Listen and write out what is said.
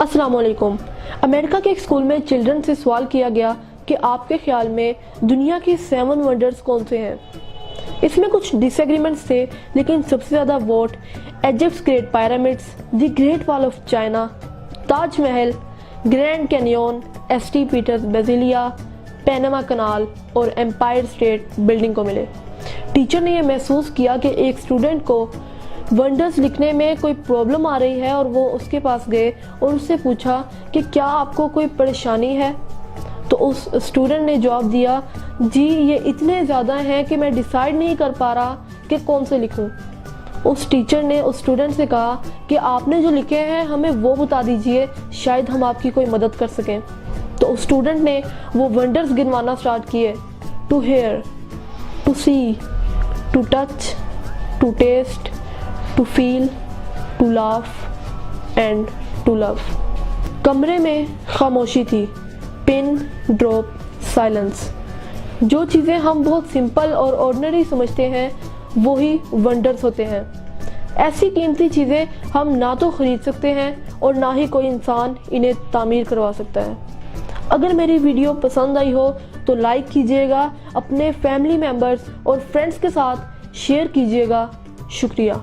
अस्सलाम वालेकुम। अमेरिका के एक स्कूल में चिल्ड्रन से सवाल किया गया कि आपके ख्याल में दुनिया की 7 वंडर्स कौन से हैं। इसमें कुछ डिसएग्रीमेंट्स थे, लेकिन सबसे ज़्यादा vote Egypt's Great Pyramids, the Great Wall of China, Taj Mahal, Grand Canyon, S T Peter's Basilica, Panama Canal और एम्पायर स्टेट बिल्डिंग को मिले। टीचर ने यह महसूस किया कि एक स्टूडेंट को वंडर्स लिखने में कोई प्रॉब्लम आ रही है और वो उसके पास गए और उससे पूछा कि क्या आपको कोई परेशानी है। तो उस स्टूडेंट ने जवाब दिया, जी ये इतने ज़्यादा हैं कि मैं डिसाइड नहीं कर पा रहा कि कौन से लिखूं। उस टीचर ने उस स्टूडेंट से कहा कि आपने जो लिखे हैं हमें वो बता दीजिए, शायद हम आपकी कोई मदद कर सकें। तो उस स्टूडेंट ने वो वंडर्स गिनवाना स्टार्ट किए। To hear, to see, to touch, to taste, to feel, to laugh and to love. कमरे में खामोशी थी, पिन ड्रॉप साइलेंस। जो चीज़ें हम बहुत सिंपल और ऑर्डिनरी समझते हैं वही वंडर्स होते हैं। ऐसी कीमती चीज़ें हम ना तो खरीद सकते हैं और ना ही कोई इंसान इन्हें तामीर करवा सकता है। अगर मेरी वीडियो पसंद आई हो तो लाइक कीजिएगा, अपने फैमिली मेम्बर्स और फ्रेंड्स के साथ शेयर कीजिएगा। शुक्रिया।